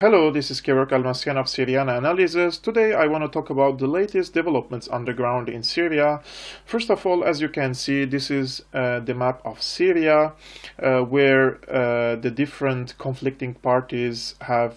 Hello, this is Kevork Almasyan of Syrian Analysis. Today I want to talk about the latest developments on the ground in Syria. First of all, as you can see, this is the map of Syria, where the different conflicting parties have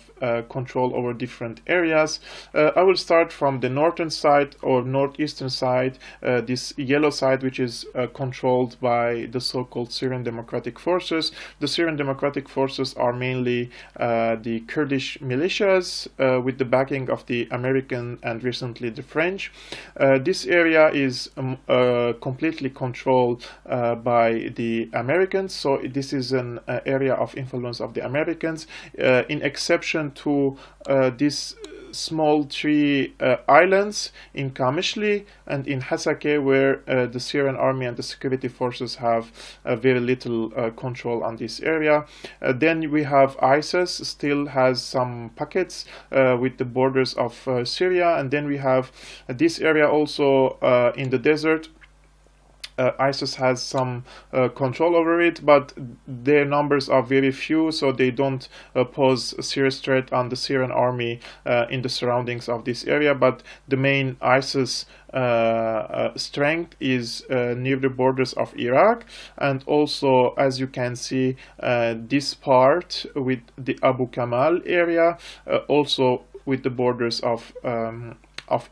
control over different areas. I will start from the northern side or northeastern side, this yellow side, which is controlled by the so-called Syrian Democratic Forces. The Syrian Democratic Forces are mainly the Kurdish militias with the backing of the American and recently the French. This area is completely controlled by the Americans, so this is an area of influence of the Americans, in exception to this small three islands in Kamishli and in Hasake, where the Syrian army and the security forces have very little control on this area. Then we have ISIS still has some pockets with the borders of Syria, and then we have this area also in the desert. ISIS has some control over it, but their numbers are very few, so they don't pose a serious threat on the Syrian army in the surroundings of this area. But the main ISIS strength is near the borders of Iraq, and also, as you can see, this part with the Abu Kamal area, also with the borders of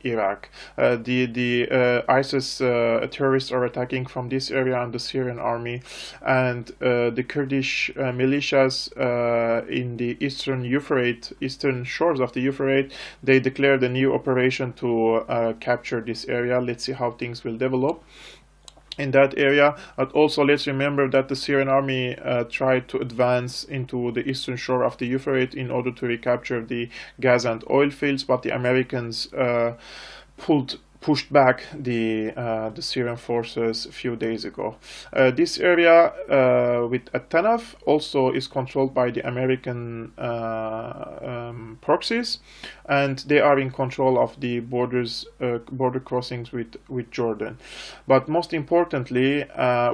Iraq. The ISIS terrorists are attacking from this area on the Syrian army, and the Kurdish militias in the eastern shores of the Euphrates, they declared a new operation to capture this area. Let's see how things will develop in that area. But also let's remember that the Syrian army tried to advance into the eastern shore of the Euphrates in order to recapture the gas and oil fields, but the Americans pushed back the Syrian forces a few days ago. This area with At-Tanaf also is controlled by the American proxies, and they are in control of the border crossings with Jordan. But most importantly,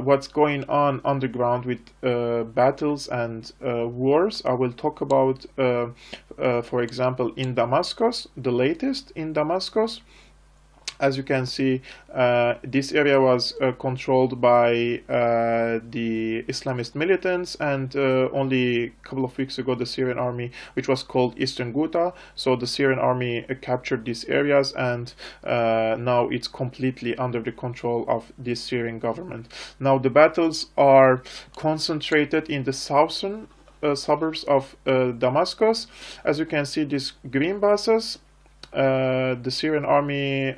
what's going on underground with battles and wars, I will talk about, for example, in Damascus, the latest in Damascus. As you can see, this area was controlled by the Islamist militants, and only a couple of weeks ago the Syrian army, which was called Eastern Ghouta, so the Syrian army captured these areas, and now it's completely under the control of the Syrian government. Now the battles are concentrated in the southern suburbs of Damascus. As you can see, these green buses, the Syrian army,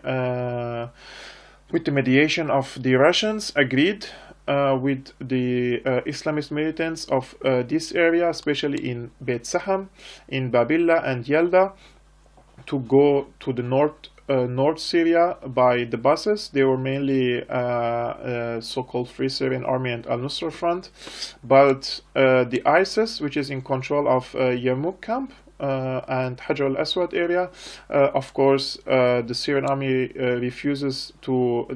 with the mediation of the Russians, agreed with the Islamist militants of this area, especially in Beit Saham, in Babilla and Yelda, to go to the North Syria by the buses. They were mainly so-called Free Syrian Army and Al-Nusra Front, but the ISIS, which is in control of Yarmouk camp and Hajar al-Aswad area, of course, the Syrian army refuses to,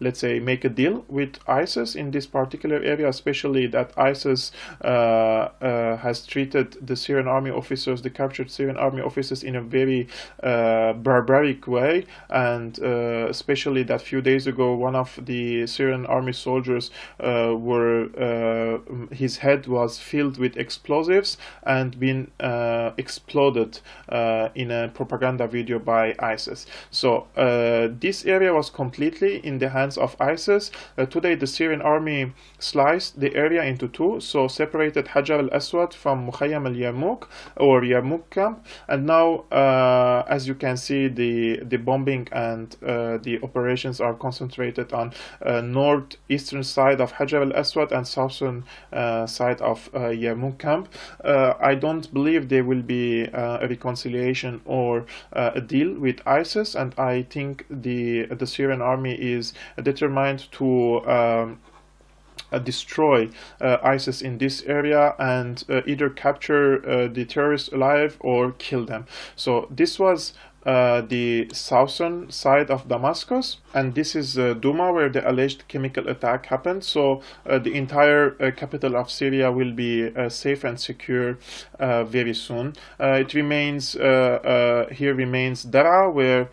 let's say, make a deal with ISIS in this particular area, especially that ISIS has treated the Syrian army officers, the captured Syrian army officers, in a very barbaric way, and especially that few days ago one of the Syrian army soldiers his head was filled with explosives and been exploded in a propaganda video by ISIS. So this area was completely in the hands of ISIS. Today the Syrian army sliced the area into two, so separated Hajar al-Aswad from Mukhayyam al-Yarmouk or Yarmouk camp, and now as you can see, the bombing and the operations are concentrated on northeastern side of Hajar al-Aswad and southern side of Yarmouk camp. I don't believe there will be a reconciliation or a deal with ISIS, and I think the Syrian army is determined to destroy ISIS in this area and either capture the terrorists alive or kill them. So this was the southern side of Damascus, and this is Douma, where the alleged chemical attack happened. So the entire capital of Syria will be safe and secure very soon. It remains here remains Daraa, where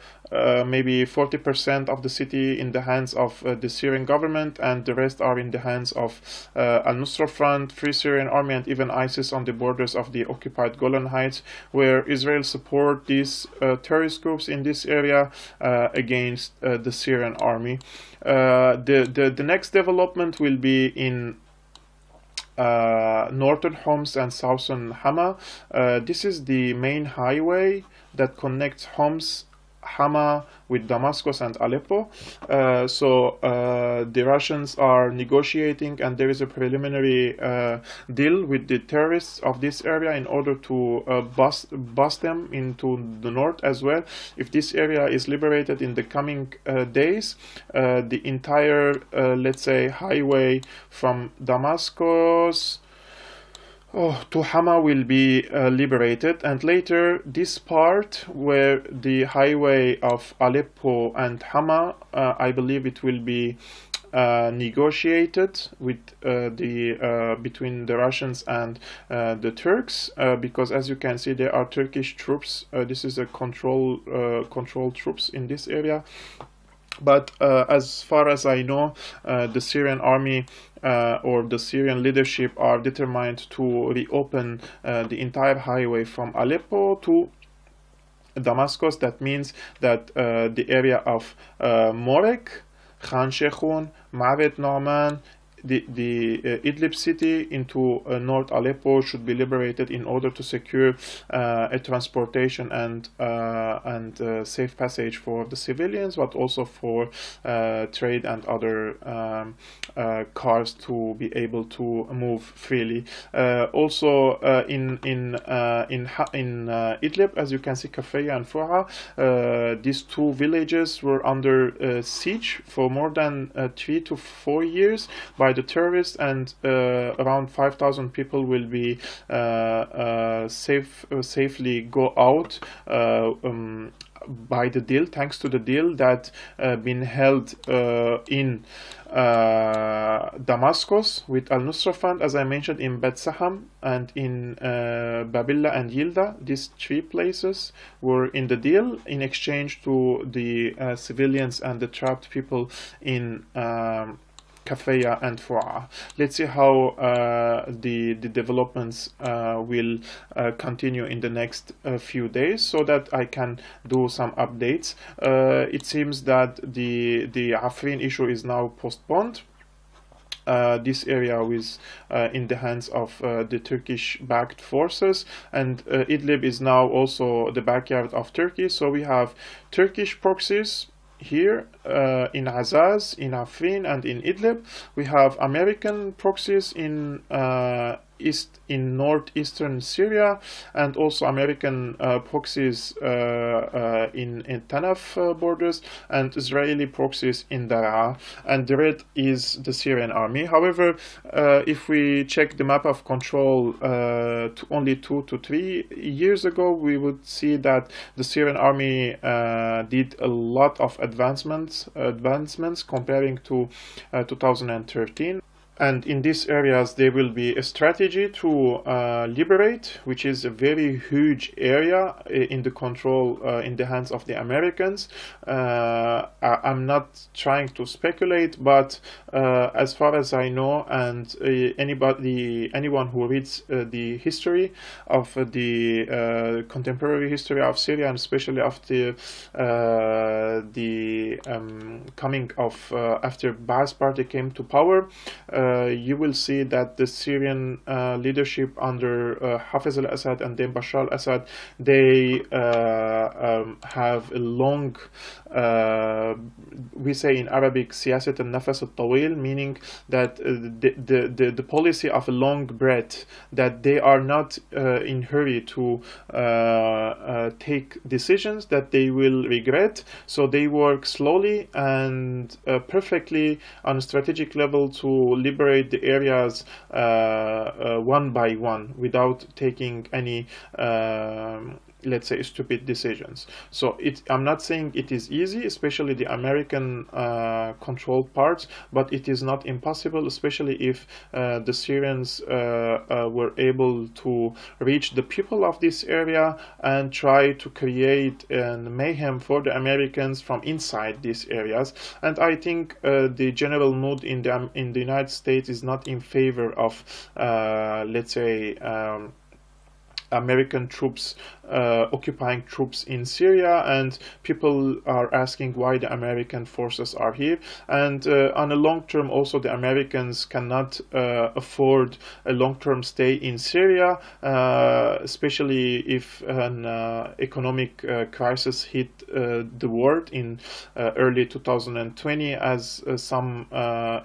maybe 40% of the city in the hands of the Syrian government, and the rest are in the hands of Al-Nusra Front, Free Syrian Army, and even ISIS on the borders of the occupied Golan Heights, where Israel support these terrorist groups in this area against the Syrian army. The next development will be in northern Homs and southern Hama. This is the main highway that connects Homs, Hama with Damascus and Aleppo. So the Russians are negotiating, and there is a preliminary deal with the terrorists of this area in order to bust them into the north as well. If this area is liberated in the coming days, the entire let's say highway from Damascus to Hama will be liberated, and later this part where the highway of Aleppo and Hama, I believe it will be negotiated with between the Russians and the Turks, because as you can see there are Turkish troops. This is a control troops in this area. But as far as I know, the Syrian army or the Syrian leadership are determined to reopen the entire highway from Aleppo to Damascus. That means that the area of Morek, Khan Sheikhun, Ma'avet Nauman, the Idlib city into North Aleppo should be liberated in order to secure a transportation and safe passage for the civilians, but also for trade and other cars to be able to move freely. Also in Idlib, as you can see, Kafaya and Foua, these two villages were under siege for more than 3 to 4 years by the terrorists, and around 5,000 people will be safely go out by the deal, thanks to the deal that been held in Damascus with Al-Nusra Front, as I mentioned, in Bet Saham and in Babilla and Yilda. These 3 places were in the deal in exchange to the civilians and the trapped people in Kafaya and Foua. Let's see how the developments will continue in the next few days, so that I can do some updates. It seems that the Afrin issue is now postponed. This area is in the hands of the Turkish-backed forces, and Idlib is now also the backyard of Turkey. So we have Turkish proxies here in Azaz, in Afrin, and in Idlib. We have American proxies in northeastern Syria, and also American proxies in Tanaf borders, and Israeli proxies in Daraa, and the red is the Syrian army. However, if we check the map of control only 2 to 3 years ago, we would see that the Syrian army did a lot of advancements comparing to 2013. And in these areas there will be a strategy to liberate, which is a very huge area in the control in the hands of the Americans. I'm not trying to speculate, but as far as I know, and anyone who reads the history of the contemporary history of Syria, and especially after the coming of after Ba'ath Party came to power, you will see that the Syrian leadership under Hafez al-Assad and then Bashar al-Assad, they have a long, we say in Arabic, siyasat al-nafas al-tawil, meaning that the policy of a long breath, that they are not in hurry to take decisions that they will regret. So they work slowly and perfectly on a strategic level to liberate the areas one by one without taking any let's say, stupid decisions. So I'm not saying it is easy, especially the American controlled parts, but it is not impossible, especially if the Syrians were able to reach the people of this area and try to create mayhem for the Americans from inside these areas. And I think the general mood in the United States is not in favor of, let's say, American troops occupying troops in Syria, and people are asking why the American forces are here. And on a long term also, the Americans cannot afford a long-term stay in Syria, especially if an economic crisis hit the world in early 2020, as some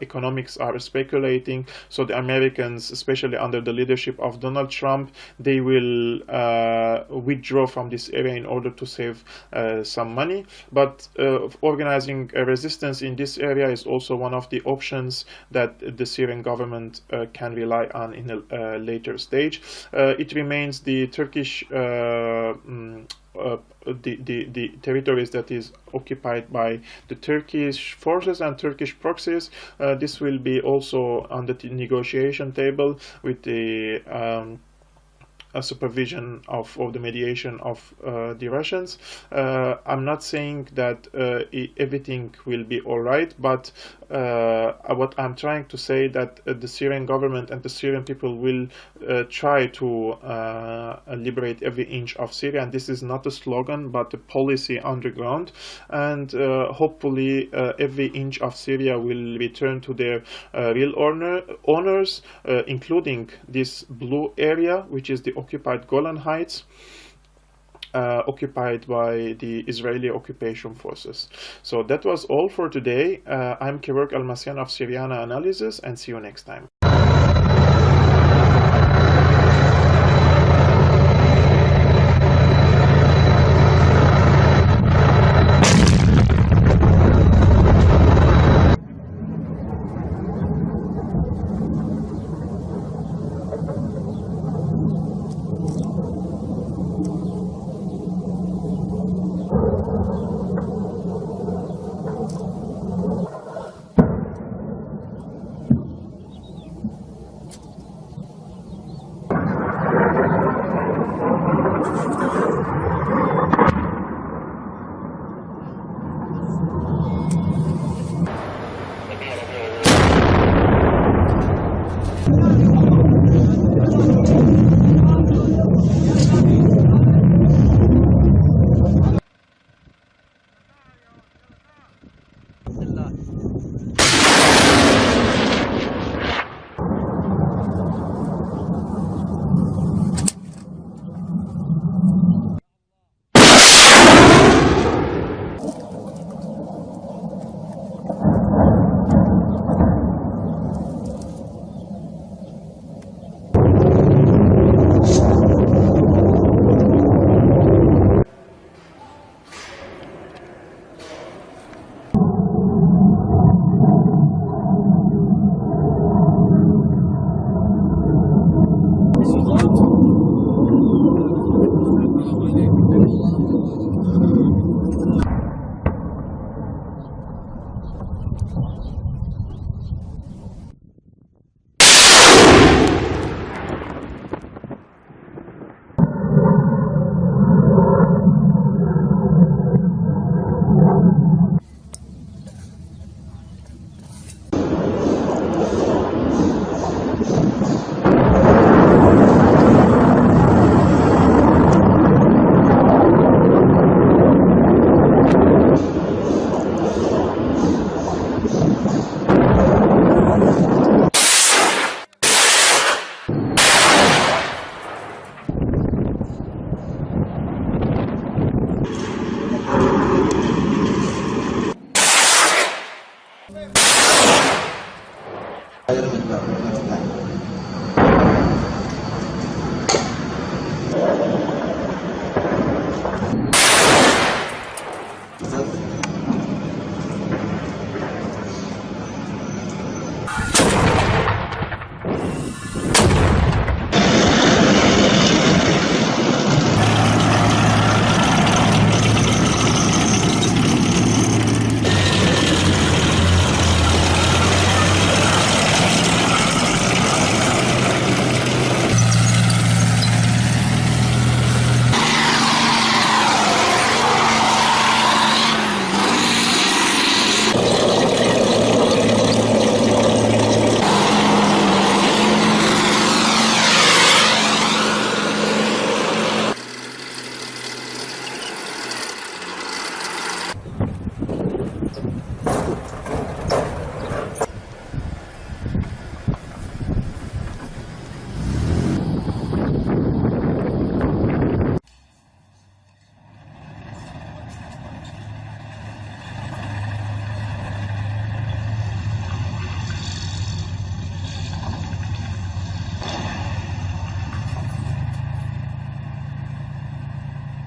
economics are speculating. So the Americans, especially under the leadership of Donald Trump, they will withdraw from this area in order to save some money. But organizing a resistance in this area is also one of the options that the Syrian government can rely on in a later stage. It remains the Turkish the territories that is occupied by the Turkish forces and Turkish proxies. This will be also on the negotiation table with the a supervision of the mediation of the Russians. I'm not saying that everything will be all right, but what I'm trying to say that the Syrian government and the Syrian people will try to liberate every inch of Syria, and this is not a slogan but a policy underground, and hopefully every inch of Syria will return to their real owners, including this blue area, which is the occupied Golan Heights, occupied by the Israeli occupation forces. So that was all for today. I'm Kevork Almasyan of Syriana Analysis, and see you next time.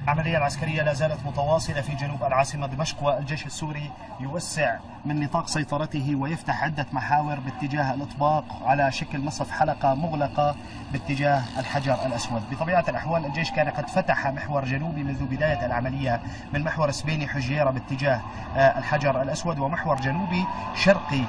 العملية العسكرية لا زالت متواصلة في جنوب العاصمة دمشق، والجيش السوري يوسع من نطاق سيطرته ويفتح عدة محاور باتجاه الإطباق على شكل نصف حلقة مغلقة باتجاه الحجر الأسود. بطبيعة الأحوال الجيش كان قد فتح محور جنوبي منذ بداية العملية من محور سبيني حجيرة باتجاه الحجر الأسود، ومحور جنوبي شرقي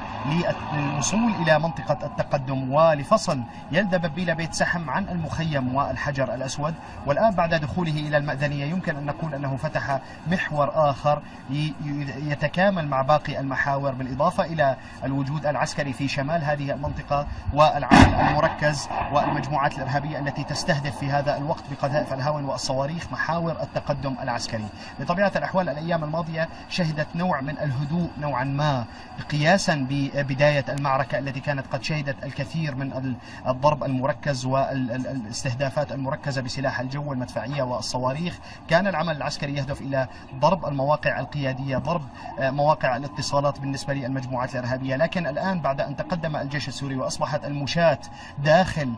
للوصول إلى منطقة التقدم ولفصل يلدى ببيلة بيت سحم عن المخيم والحجر الأسود. والآن بعد دخوله إلى المأذنية يمكن أن نقول أنه فتح محور آخر يتكامل مع باقي المحاور، بالإضافة إلى الوجود العسكري في شمال هذه المنطقة والعمل المركز والمجموعات الإرهابية التي تستهدف في هذا الوقت بقذائف الهاون والصواريخ محاور التقدم العسكري. بطبيعة الأحوال الأيام الماضية شهدت نوع من الهدوء نوعا ما قياسا ببداية المعركة التي كانت قد شهدت الكثير من الضرب المركز والاستهدافات المركزة بسلاح الجو والمدفعية والصواريخ. كان العمل العسكري يهدف إلى ضرب المواقع القيادية، ضرب مواقع الاتصالات بالنسبة للمجموعات الإرهابية. لكن الآن بعد أن تقدم الجيش السوري وأصبحت المشاة داخل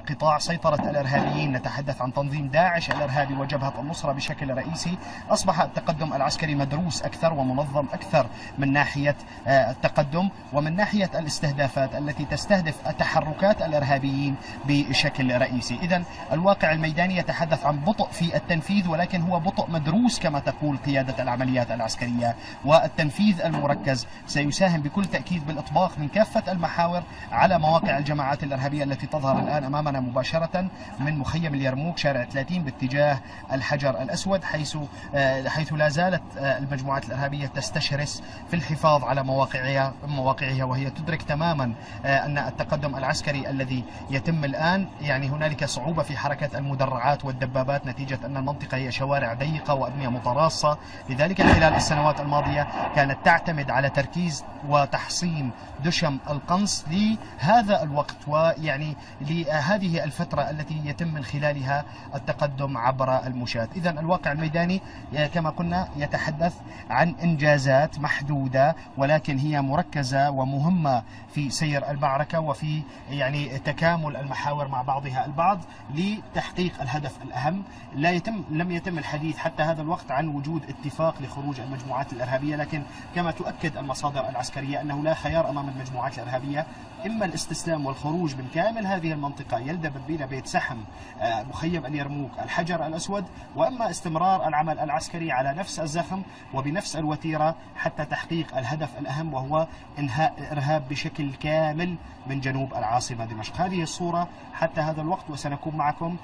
قطاع سيطرة الإرهابيين، نتحدث عن تنظيم داعش الإرهابي وجبهة النصرة بشكل رئيسي، أصبح التقدم العسكري مدروس أكثر ومنظم أكثر من ناحية التقدم ومن ناحية الاستهدافات التي تستهدف تحركات الإرهابيين بشكل رئيسي. إذن الواقع الميداني يتحدث عن بطء في التنفيذ، ولكن هو بطء مدروس كما تقول قيادة العمليات العسكرية، والتنفيذ المركز سيساهم بكل تأكيد بالإطباق من كافة المحاور على مواقع الجماعات الإرهابية التي تظهر الآن أمامنا مباشرة من مخيم اليرموك شارع 30 باتجاه الحجر الأسود، حيث لا زالت المجموعات الإرهابية تستشرس في الحفاظ على مواقعها، وهي تدرك تماما أن التقدم العسكري الذي يتم الآن هنالك صعوبة في حركة المدرعات والدبابات نتيجة أن المنطقة هي شوارع ضيقة وأبنية متراصة. لذلك خلال السنوات الماضية كانت تعتمد على تركيز وتحصين دشم القنص لهذا الوقت، لهذه الفترة التي يتم من خلالها التقدم عبر المشاة. إذن الواقع الميداني كما قلنا يتحدث عن إنجازات محدودة، ولكن هي مركزة ومهمة في سير المعركة وفي تكامل المحاور مع بعضها البعض لتحقيق الهدف الأهم. لم يتم الحديث حتى هذا الوقت عن وجود اتفاق لخروج المجموعات الإرهابية، لكن كما تؤكد المصادر العسكرية أنه لا خيار أمام المجموعات الإرهابية، إما الاستسلام والخروج من كامل هذه المنطقة يلدى ببيلة بيت سحم مخيم اليرموك الحجر الأسود، وإما استمرار العمل العسكري على نفس الزخم وبنفس الوتيرة حتى تحقيق الهدف الأهم، وهو إنهاء الإرهاب بشكل كامل من جنوب العاصمة دمشق. هذه الصورة حتى هذا الوقت، وسنكون معكم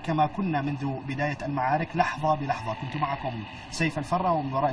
كما كنا منذ بداية المعارك لحظة بلحظة. كنت معكم سيف الفرة، ومن وراء